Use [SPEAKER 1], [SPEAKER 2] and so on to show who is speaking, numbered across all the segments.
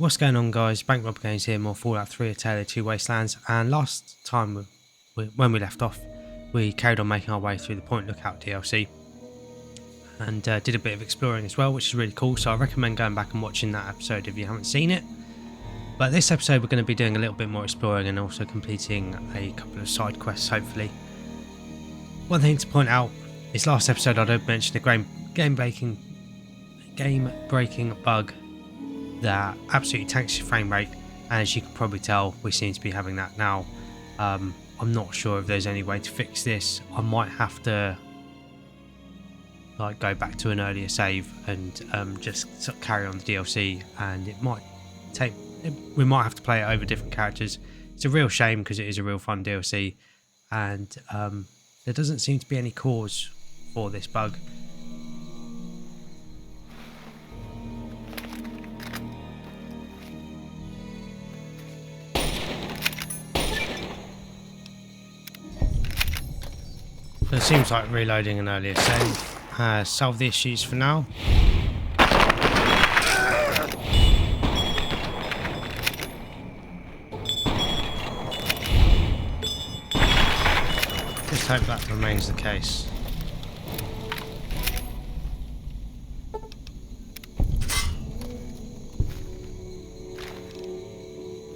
[SPEAKER 1] What's going on, guys? Bankrob Games here, more Fallout 3, A Tale of Two Wastelands. And last time, when we left off, we carried on making our way through the Point Lookout DLC and did a bit of exploring as well, which is really cool. So I recommend going back and watching that episode if you haven't seen it. But this episode we're going to be doing a little bit more exploring and also completing a couple of side quests, hopefully. One thing to point out is last episode I did mention a game-breaking bug that absolutely tanks your frame rate, and as you can probably tell, we seem to be having that now. I'm not sure if there's any way to fix this. I might have to go back to an earlier save and just sort of carry on the DLC, and we might have to play it over different characters. It's a real shame because it is a real fun DLC, and there doesn't seem to be any cause for this bug. So it seems like reloading an earlier save has solved the issues for now. Just hope that remains the case.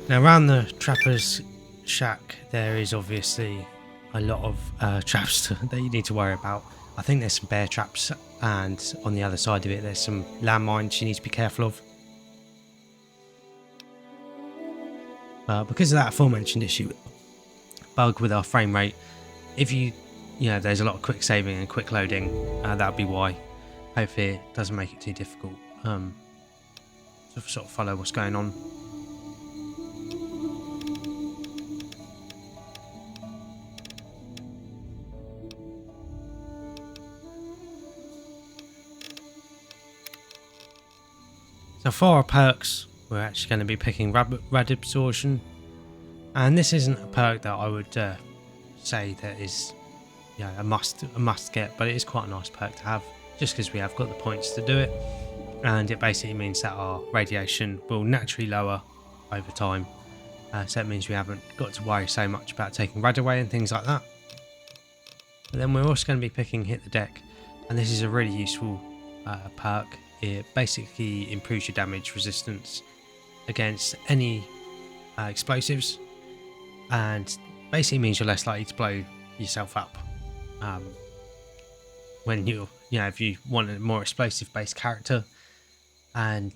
[SPEAKER 1] Now around the trapper's shack there is obviously a lot of traps that you need to worry about. I think there's some bear traps, and on the other side of it there's some landmines you need to be careful of. Because of that aforementioned issue bug with our frame rate, if there's a lot of quick saving and quick loading, that would be why. Hopefully it doesn't make it too difficult to sort of follow what's going on. So for our perks, we're actually going to be picking rad absorption, and this isn't a perk that I would say that is a must get, but it is quite a nice perk to have just because we have got the points to do it, and it basically means that our radiation will naturally lower over time, so it means we haven't got to worry so much about taking rad away and things like that. But then we're also going to be picking Hit the Deck, and this is a really useful perk. It basically improves your damage resistance against any explosives, and basically means you're less likely to blow yourself up when if you want a more explosive based character, and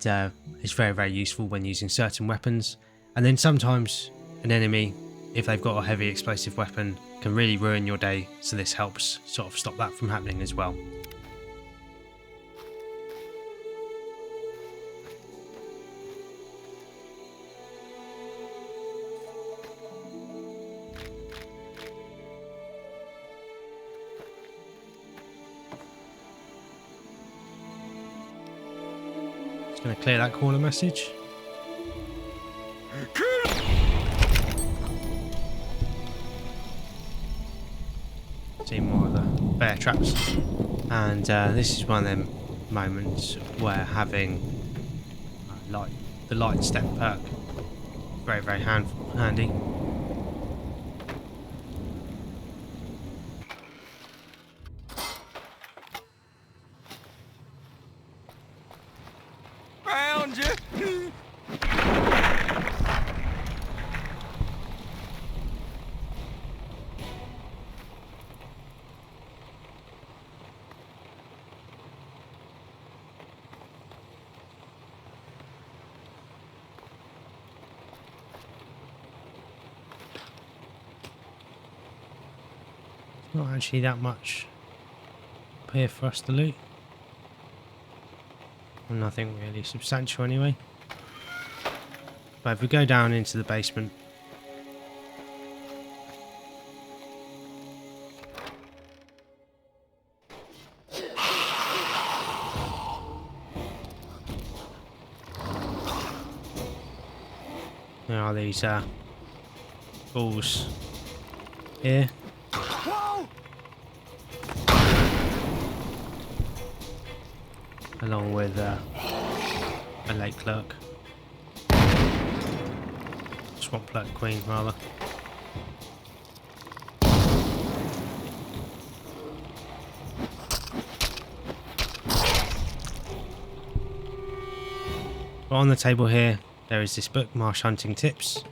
[SPEAKER 1] it's very, very useful when using certain weapons. And then sometimes an enemy, if they've got a heavy explosive weapon, can really ruin your day, so this helps sort of stop that from happening as well. Going to clear that corner message. See more of the bear traps, and this is one of them moments where having the light step perk very, very handy. Not actually that much up here for us to loot. Nothing really substantial anyway. But if we go down into the basement, there are these balls here. Along with a late clerk. swamp lurk queen rather. But on the table here, there is this book, Marsh Hunting Tips,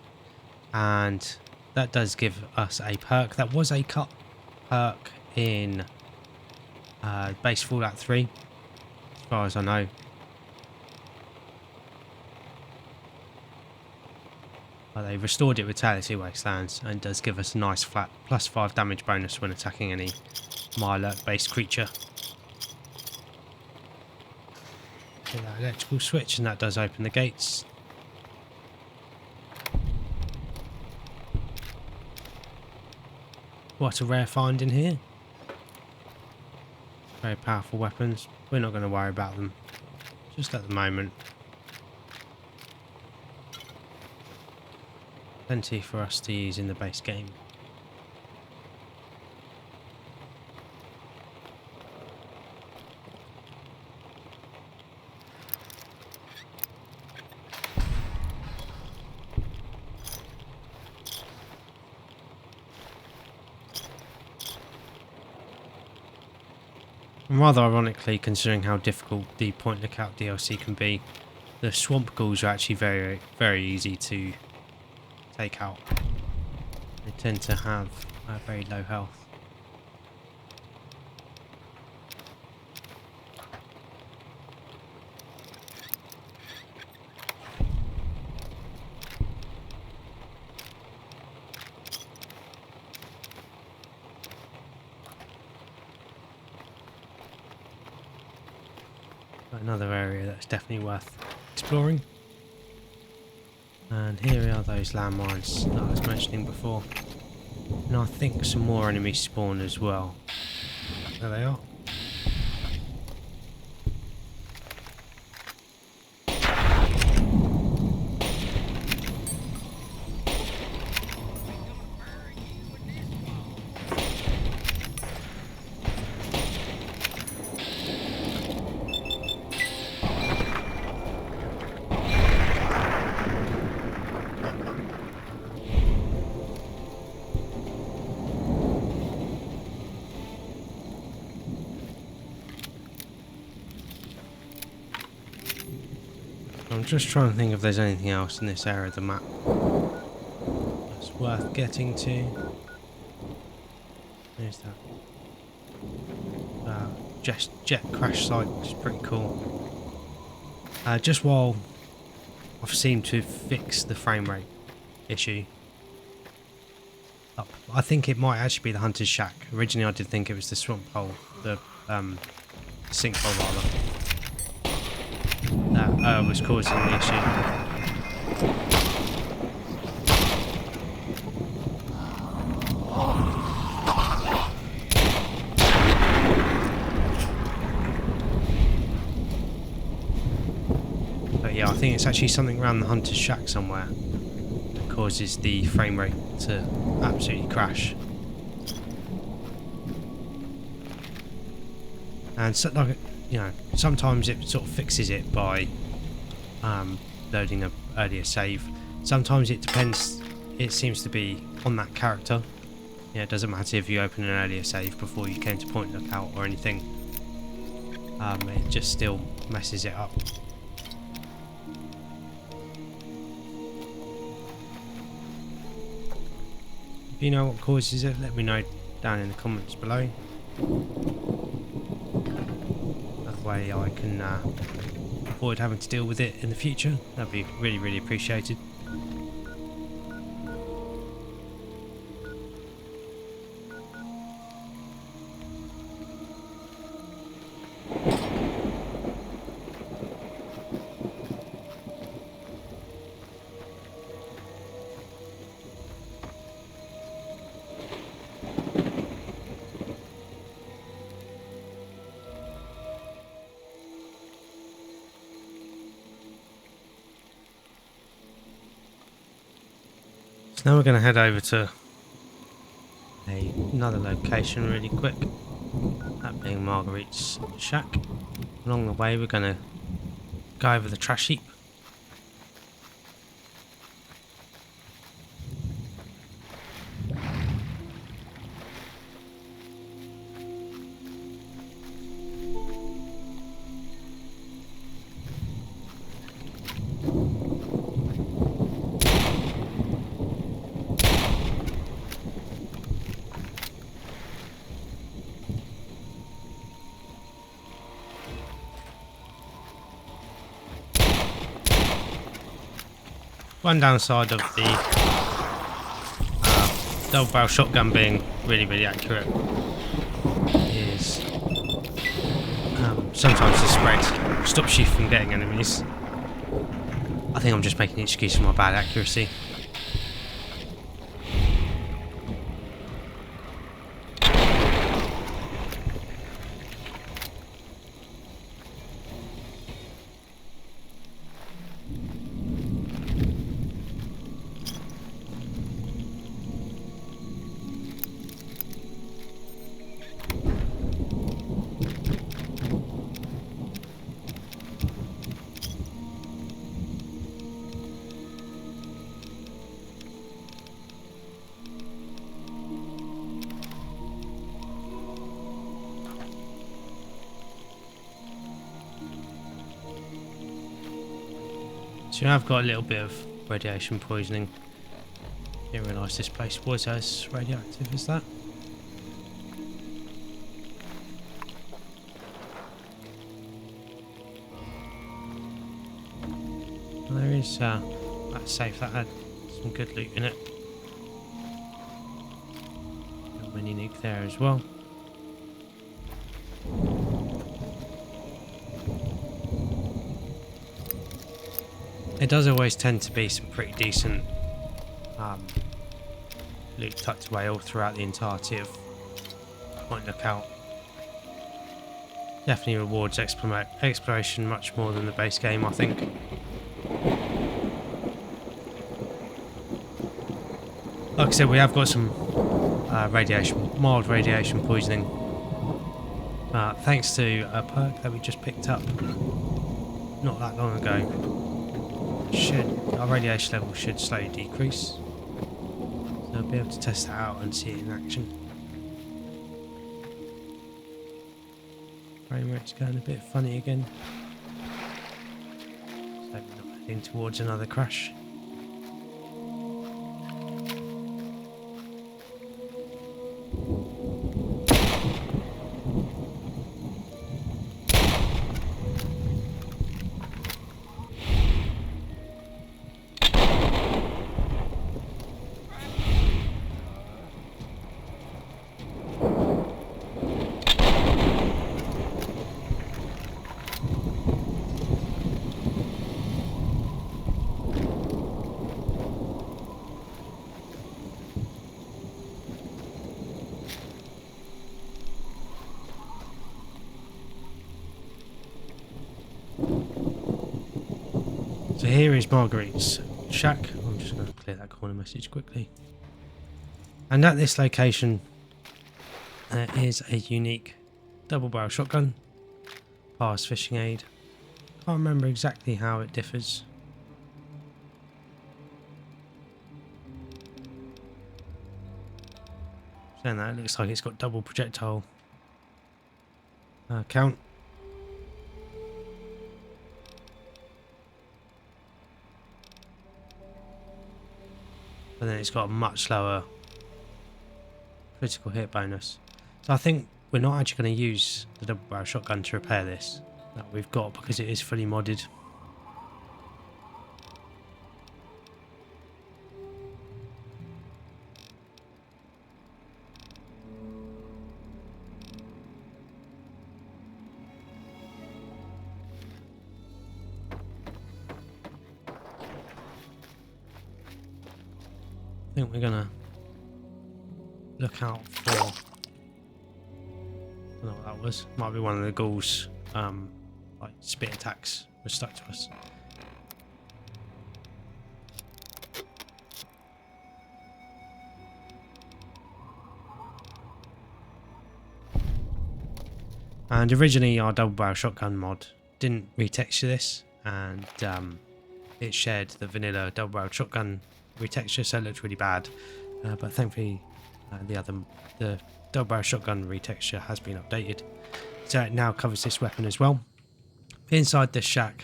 [SPEAKER 1] and that does give us a perk. That was a cut perk in base Fallout 3, as far as I know. But they restored it with Vitality Wastelands and does give us a nice flat +5 damage bonus when attacking any Mirelurk based creature. Hit that electrical switch and that does open the gates. What a rare find in here. Very powerful weapons. We're not going to worry about them just at the moment. Plenty for us to use in the base game. And rather ironically, considering how difficult the Point Lookout DLC can be, the swamp ghouls are actually very, very easy to take out. They tend to have very low health. Another area that's definitely worth exploring. And here are those landmines that I was mentioning before. And I think some more enemies spawn as well. There they are. I'm just trying to think if there's anything else in this area of the map that's worth getting to. There's that jet crash site, which is pretty cool. Just while I've seemed to fix the frame rate issue up, I think it might actually be the Hunter's Shack. Originally I did think it was the swamp hole, the sinkhole rather, that was causing the issue. But yeah, I think it's actually something around the Hunter's Shack somewhere that causes the frame rate to absolutely crash. And so, like, you know, sometimes it sort of fixes it by loading an earlier save. Sometimes it depends. It seems to be on that character. Yeah, it doesn't matter if you open an earlier save before you came to Point Lookout or anything. It just still messes it up. If you know what causes it, let me know down in the comments below. That way I can avoid having to deal with it in the future. That'd be really, really appreciated. So now we're going to head over to another location really quick, that being Marguerite's shack. Along the way we're going to go over the trash heap. one downside of the double barrel shotgun being really accurate is sometimes the spread stops you from getting enemies. I think I'm just making an excuse for my bad accuracy. So I've got a little bit of radiation poisoning. Didn't realise this place was as radioactive as that. Well, there is that safe that had some good loot in it. Got a mini nuke there as well. It does always tend to be some pretty decent loot tucked away all throughout the entirety of Point Lookout. Definitely rewards exploration much more than the base game, I think. Like I said, we have got some mild radiation poisoning, thanks to a perk that we just picked up not that long ago. Our radiation level should slowly decrease, so I'll be able to test that out and see it in action. Frame rate's going a bit funny again, so we're not heading towards another crash. So here is Marguerite's shack. I'm just going to clear that corner message quickly. And at this location, there is a unique double barrel shotgun, pass fishing aid. Can't remember exactly how it differs. Saying that, it looks like it's got double projectile count. But then it's got a much lower critical hit bonus. So I think we're not actually going to use the double barrel shotgun to repair this that we've got, because it is fully modded. I think we're gonna look out for, I don't know what that was, might be one of the ghouls, like spit attacks was stuck to us. And originally our double barrel shotgun mod didn't retexture this, and it shared the vanilla double barrel shotgun retexture, so it looked really bad, but thankfully the double barrel shotgun retexture has been updated, so it now covers this weapon as well. Inside this shack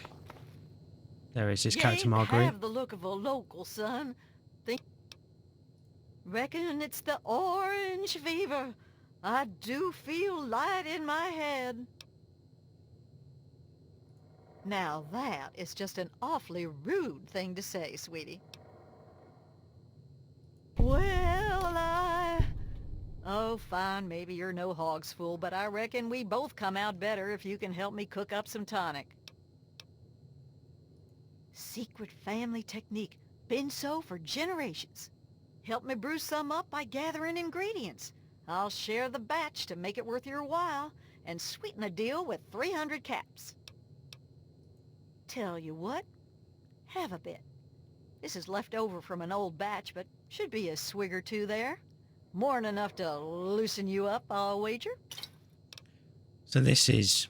[SPEAKER 1] there is this character Marguerite.
[SPEAKER 2] Have the look of a local, son. Reckon it's the orange fever. I do feel light in my head. Now that is just an awfully rude thing to say, sweetie. Well, oh, fine, maybe you're no hog's fool, but I reckon we both come out better if you can help me cook up some tonic. Secret family technique. Been so for generations. Help me brew some up by gathering ingredients. I'll share the batch to make it worth your while, and sweeten the deal with 300 caps. Tell you what, have a bit. This is left over from an old batch, but should be a swig or two there. More than enough to loosen you up, I'll wager.
[SPEAKER 1] So this is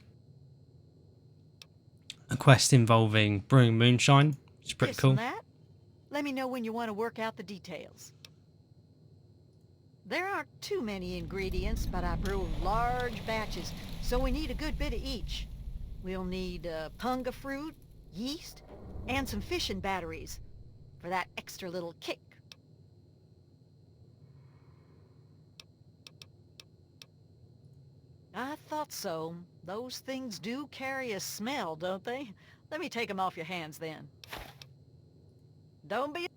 [SPEAKER 1] a quest involving brewing moonshine. It's pretty
[SPEAKER 2] This
[SPEAKER 1] cool.
[SPEAKER 2] and that. Let me know when you want to work out the details. There aren't too many ingredients, but I brew large batches, so we need a good bit of each. We'll need punga fruit, yeast, and some fishing batteries for that extra little kick. I thought so. Those things do carry a smell, don't they? Let me take them off your hands then. Don't be...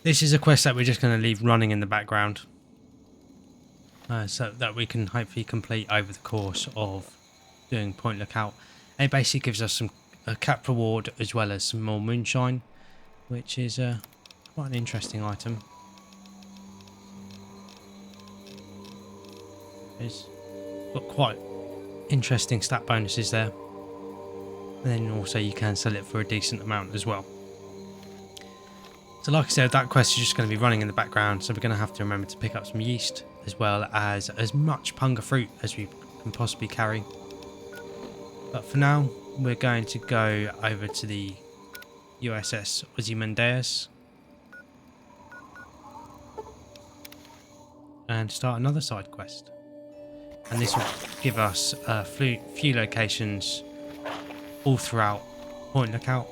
[SPEAKER 1] This is a quest that we're just going to leave running in the background, so that we can hopefully complete over the course of doing Point Lookout. It basically gives us a cap reward as well as some more moonshine, which is quite an interesting item. It's got quite interesting stat bonuses there, and then also you can sell it for a decent amount as well. So like I said, that quest is just going to be running in the background, so we're going to have to remember to pick up some yeast as well as much punga fruit as we can possibly carry. But for now, we're going to go over to the USS Ozymandias and start another side quest. And this will give us a few locations all throughout Point Lookout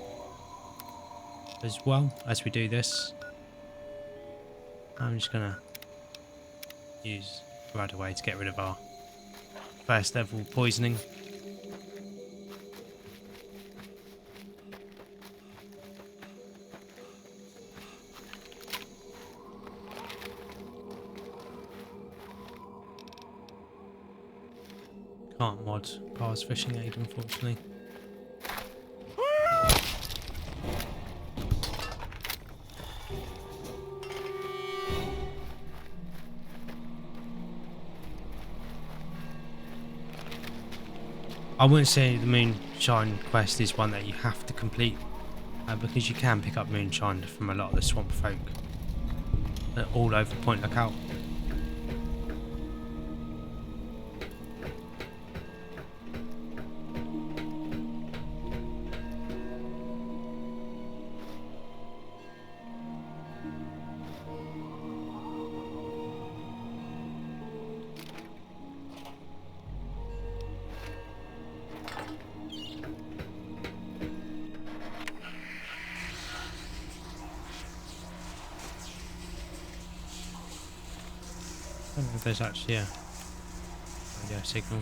[SPEAKER 1] as well as we do this. I'm just gonna use right away to get rid of our first level poisoning. Can't mod Pars Fishing Aid, unfortunately. I wouldn't say the moonshine quest is one that you have to complete, because you can pick up moonshine from a lot of the swamp folk all over Point Lookout. I don't know if there's actually a radio signal.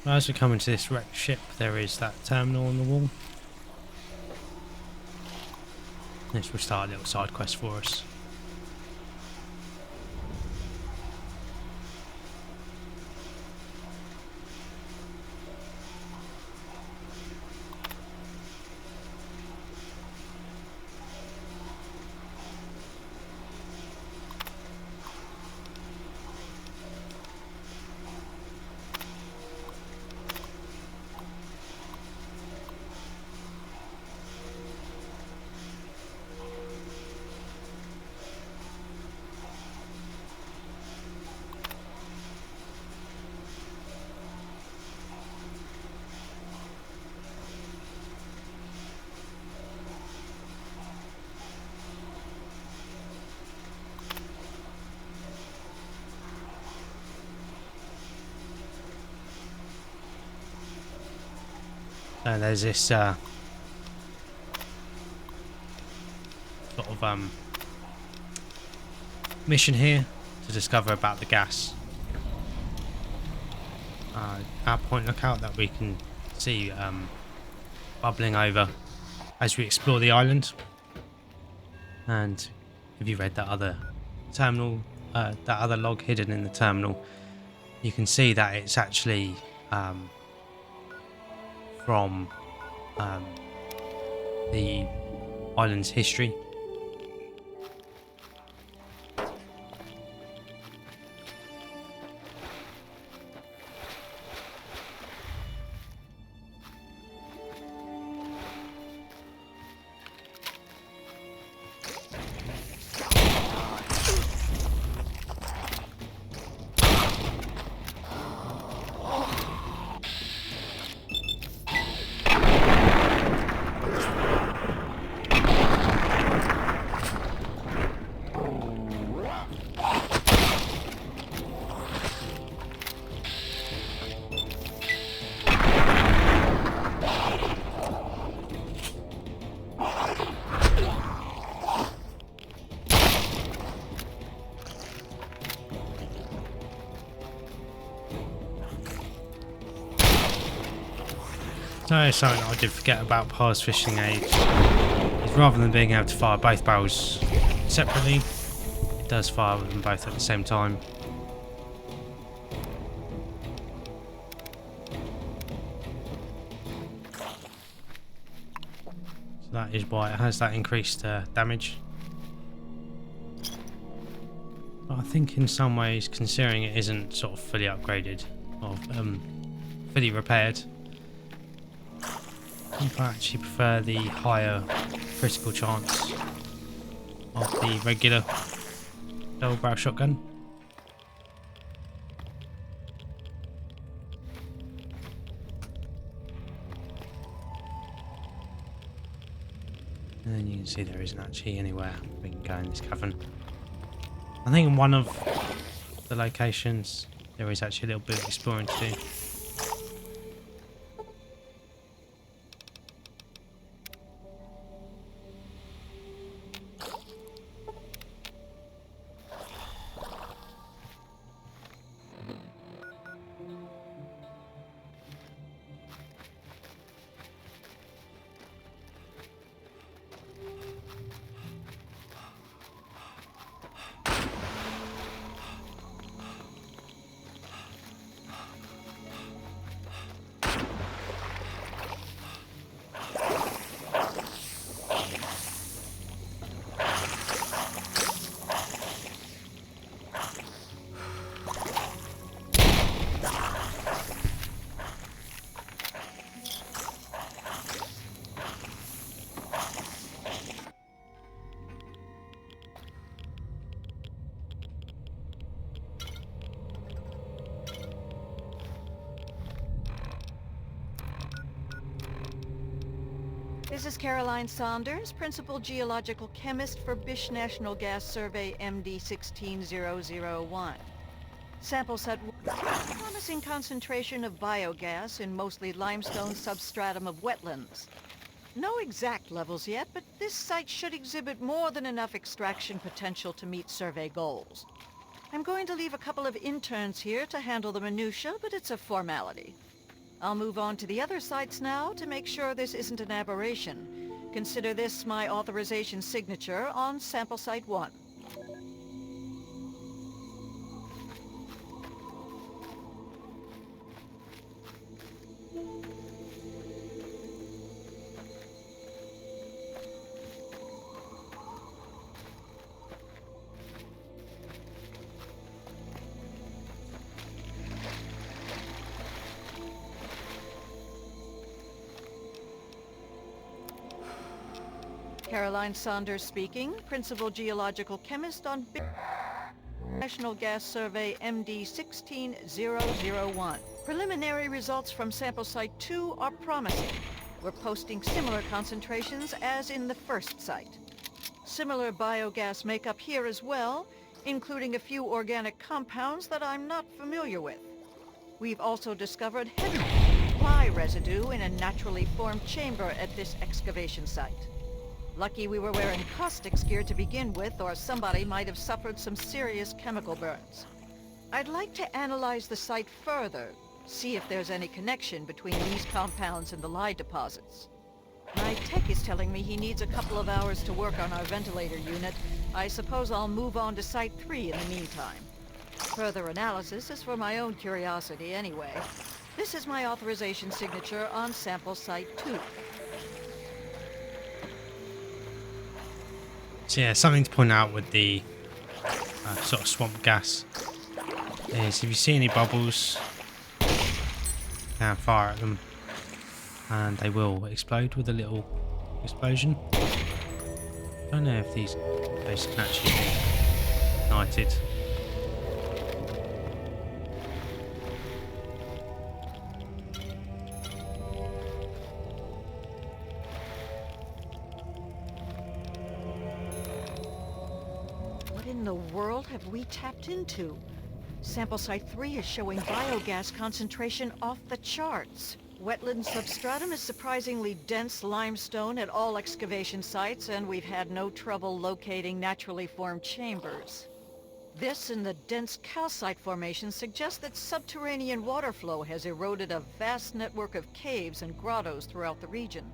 [SPEAKER 1] As we come into this wrecked ship, there is that terminal on the wall. This will start a little side quest for us. There's this sort of mission here to discover about the gas. Our point lookout that we can see bubbling over as we explore the island. And if you read that other terminal, that other log hidden in the terminal, you can see that it's actually from the island's history. So something I did forget about past fishing aid is rather than being able to fire both barrels separately, it does fire them both at the same time. So that is why it has that increased damage. But I think in some ways, considering it isn't sort of fully upgraded or fully repaired, I think I actually prefer the higher critical chance of the regular double barrel shotgun. And then you can see there isn't actually anywhere we can go in this cavern. I think in one of the locations there is actually a little bit of exploring to do.
[SPEAKER 2] This is Caroline Saunders, Principal Geological Chemist for Bish National Gas Survey MD 16001. Sample set promising concentration of biogas in mostly limestone substratum of wetlands. No exact levels yet, but this site should exhibit more than enough extraction potential to meet survey goals. I'm going to leave a couple of interns here to handle the minutiae, but it's a formality. I'll move on to the other sites now to make sure this isn't an aberration. Consider this my authorization signature on sample site 1. Caroline Saunders speaking, Principal Geological Chemist on National Gas Survey MD 16001. Preliminary results from sample site 2 are promising. We're posting similar concentrations as in the first site. Similar biogas makeup here as well, including a few organic compounds that I'm not familiar with. We've also discovered hidden supply lye residue in a naturally formed chamber at this excavation site. Lucky we were wearing caustics gear to begin with, or somebody might have suffered some serious chemical burns. I'd like to analyze the site further, see if there's any connection between these compounds and the lye deposits. My tech is telling me he needs a couple of hours to work on our ventilator unit. I suppose I'll move on to Site 3 in the meantime. Further analysis is for my own curiosity anyway. This is my authorization signature on sample Site 2.
[SPEAKER 1] So yeah, something to point out with the sort of swamp gas is if you see any bubbles, you can fire at them and they will explode with a little explosion. I don't know if these can actually be ignited.
[SPEAKER 2] What in the world have we tapped into? Sample Site 3 is showing biogas concentration off the charts. Wetland substratum is surprisingly dense limestone at all excavation sites, and we've had no trouble locating naturally formed chambers. This and the dense calcite formation suggest that subterranean water flow has eroded a vast network of caves and grottos throughout the region.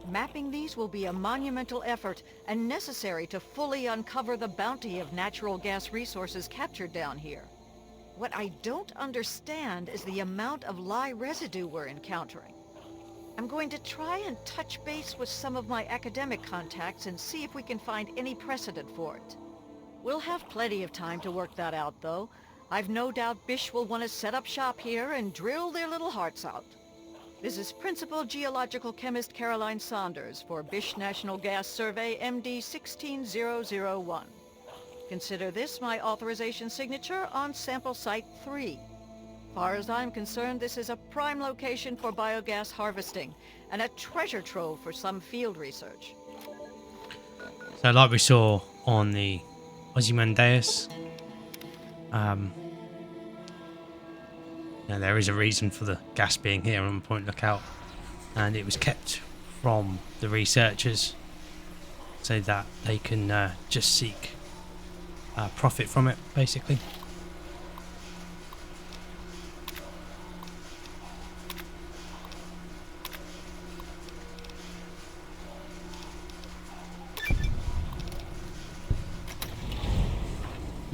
[SPEAKER 2] Mapping these will be a monumental effort and necessary to fully uncover the bounty of natural gas resources captured down here. What I don't understand is the amount of lye residue we're encountering. I'm going to try and touch base with some of my academic contacts and see if we can find any precedent for it. We'll have plenty of time to work that out, though. I've no doubt Bish will want to set up shop here and drill their little hearts out. This is Principal Geological Chemist Caroline Saunders for Bish National Gas Survey MD 16001. Consider this my authorization signature on sample Site 3. Far as I'm concerned, this is a prime location for biogas harvesting and a treasure trove for some field research.
[SPEAKER 1] So like we saw on the Ozymandias, there is a reason for the gas being here on Point Lookout, and it was kept from the researchers so that they can just seek profit from it, basically.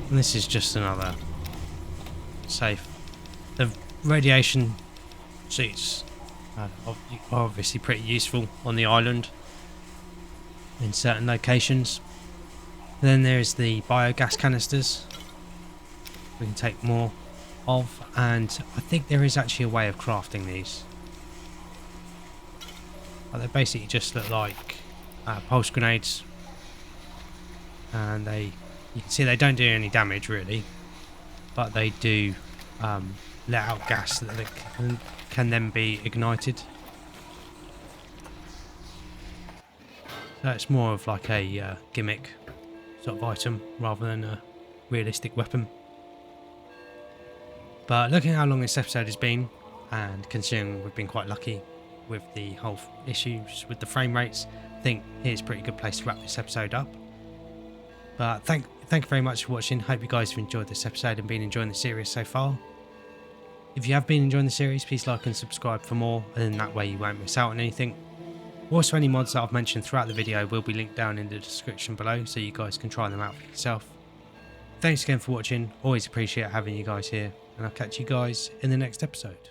[SPEAKER 1] And this is just another safe. The radiation suits are obviously pretty useful on the island in certain locations. Then there's the biogas canisters we can take more of, and I think there is actually a way of crafting these. They basically just look like pulse grenades, and you can see they don't do any damage really, but they do let out gas that can then be ignited. So it's more of like a gimmick sort of item rather than a realistic weapon. But looking at how long this episode has been, and considering we've been quite lucky with the whole issues with the frame rates, I think here's a pretty good place to wrap this episode up. But thank you very much for watching. Hope you guys have enjoyed this episode and been enjoying the series so far. If you have been enjoying the series, please like and subscribe for more, and then that way you won't miss out on anything. Also, any mods that I've mentioned throughout the video will be linked down in the description below, so you guys can try them out for yourself. Thanks again for watching, always appreciate having you guys here, and I'll catch you guys in the next episode.